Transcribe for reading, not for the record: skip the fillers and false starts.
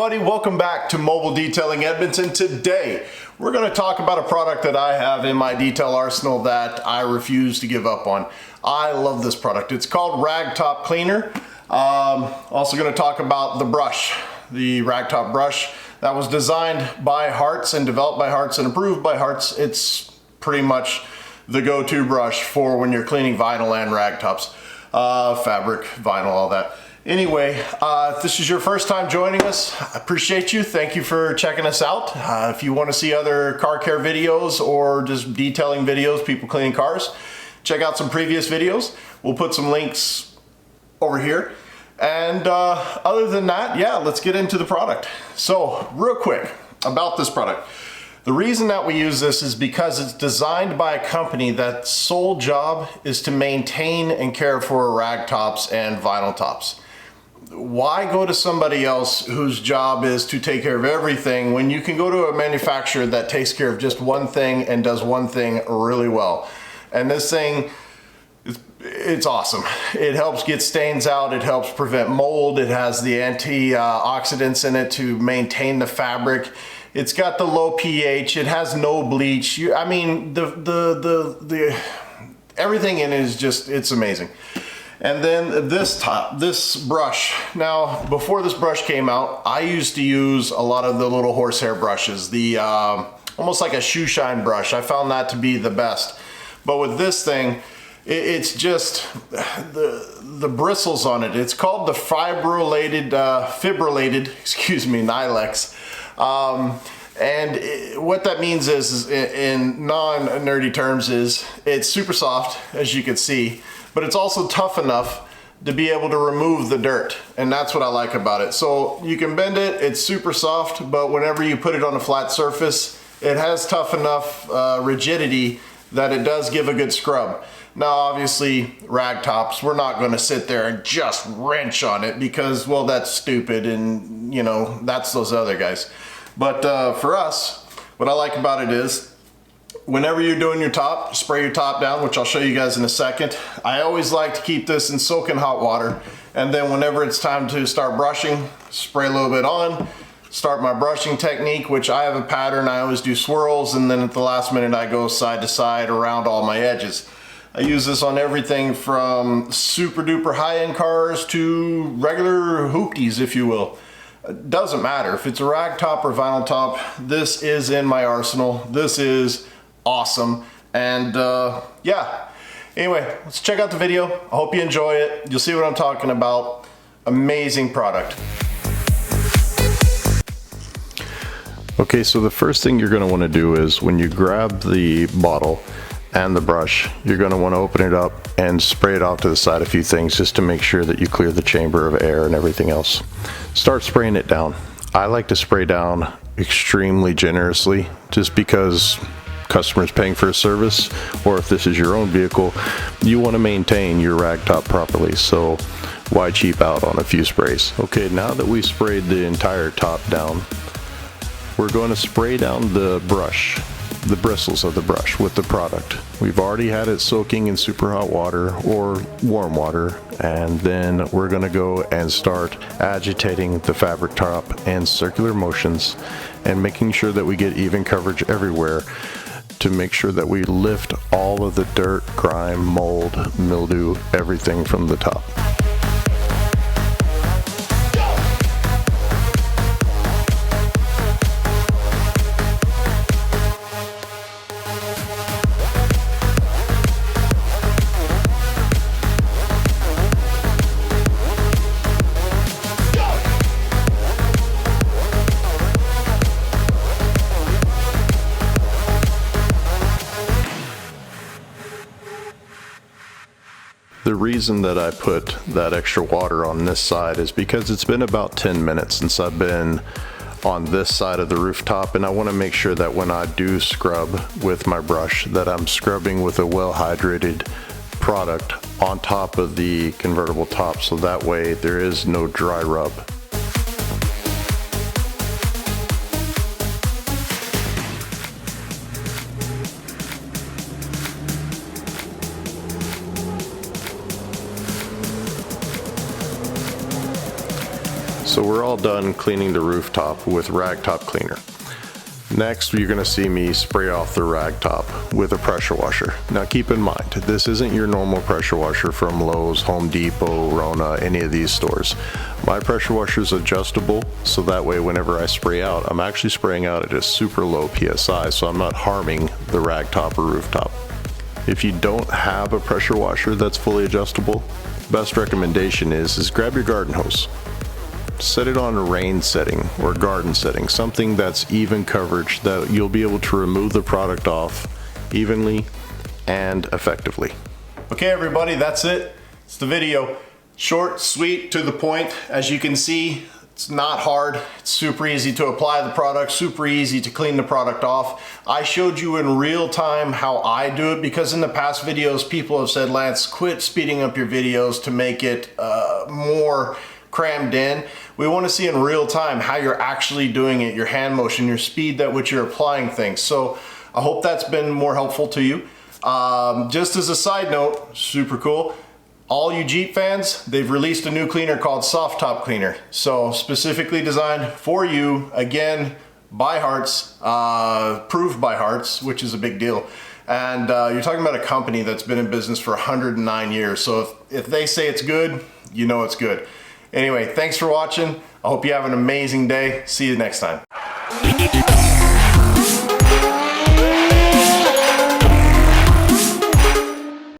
everybody, welcome back to Mobile Detailing Edmonton. Today we're going to talk about a product that I have in my detail arsenal that I refuse to give up on. I love this product. It's called Ragtop Cleaner. Also going to talk about the brush, the Ragtop brush that was designed by Harts and developed by Harts and approved by Harts. It's pretty much the go-to brush for when you're cleaning vinyl and ragtops, fabric, vinyl, all that. Anyway, if this is your first time joining us, I appreciate you. Thank you for checking us out. If you want to see other car care videos or just detailing videos, people cleaning cars, check out some previous videos. We'll put some links over here. And other than that, yeah, let's get into the product. So, real quick about this product. The reason that we use this is because it's designed by a company that's sole job is to maintain and care for ragtops and vinyl tops. Why go to somebody else whose job is to take care of everything when you can go to a manufacturer that takes care of just one thing and does one thing really well? And this thing, it's awesome. It helps get stains out, it helps prevent mold, it has the antioxidants in it to maintain the fabric. It's got the low pH, it has no bleach. I mean, the everything in it is just, it's amazing. And then this brush. Now, before this brush came out, I used to use a lot of the little horsehair brushes, the almost like a shoe shine brush. I found that to be the best. But with this thing, it's just the bristles on it. It's called the fibrillated Nylex. And what that means is in non-nerdy terms is it's super soft, as you can see, but it's also tough enough to be able to remove the dirt. And that's what I like about it. So you can bend it, it's super soft, but whenever you put it on a flat surface, it has tough enough rigidity that it does give a good scrub. Now, obviously, ragtops, we're not going to sit there and just wrench on it because, well, that's stupid and, you know, that's those other guys. But for us, what I like about it is whenever you're doing your top, spray your top down, which I'll show you guys in a second. I always like to keep this in soaking hot water. And then whenever it's time to start brushing, spray a little bit on, start my brushing technique, which I have a pattern. I always do swirls, and then at the last minute I go side to side around all my edges. I use this on everything from super duper high-end cars to regular hoopties, if you will. It doesn't matter if it's a rag top or vinyl top. This is in my arsenal. This is awesome. And yeah, anyway, let's check out the video. I hope you enjoy it. You'll see what I'm talking about. Amazing product. Okay, so the first thing you're going to want to do is when you grab the bottle and the brush, you're going to want to open it up and spray it off to the side a few things just to make sure that you clear the chamber of air and everything else. Start spraying it down. I like to spray down extremely generously just because customers paying for a service, or if this is your own vehicle, you want to maintain your rag top properly, so why cheap out on a few sprays? Okay, now that we sprayed the entire top down, we're going to spray down the brush, the bristles of the brush with the product. We've already had it soaking in super hot water or warm water, and then we're going to go and start agitating the fabric top in circular motions and making sure that we get even coverage everywhere to make sure that we lift all of the dirt, grime, mold, mildew, everything from the top. The reason that I put that extra water on this side is because it's been about 10 minutes since I've been on this side of the rooftop, and I want to make sure that when I do scrub with my brush that I'm scrubbing with a well hydrated product on top of the convertible top, so that way there is no dry rub. So we're all done cleaning the rooftop with ragtop cleaner. Next, you're going to see me spray off the ragtop with a pressure washer. Now keep in mind, this isn't your normal pressure washer from Lowe's, Home Depot, Rona, any of these stores. My pressure washer is adjustable, so that way whenever I spray out, I'm actually spraying out at a super low PSI, so I'm not harming the ragtop or rooftop. If you don't have a pressure washer that's fully adjustable, best recommendation is grab your garden hose. Set it on a rain setting or garden setting, something that's even coverage that you'll be able to remove the product off evenly and effectively. Okay everybody, that's it. It's the video. Short, sweet, to the point. As you can see, it's not hard. It's super easy to apply the product, super easy to clean the product off. I showed you in real time how I do it because in the past videos, people have said, Lance, quit speeding up your videos to make it more crammed in. We want to see in real time how you're actually doing it, your hand motion, your speed at which you're applying things. So I hope that's been more helpful to you. Just as a side note, super cool, all you Jeep fans, they've released a new cleaner called Soft Top Cleaner. So specifically designed for you, again, by Hearts, proved by Hearts, which is a big deal. And you're talking about a company that's been in business for 109 years. So if they say it's good, you know it's good. Anyway, thanks for watching. I hope you have an amazing day. See you next time.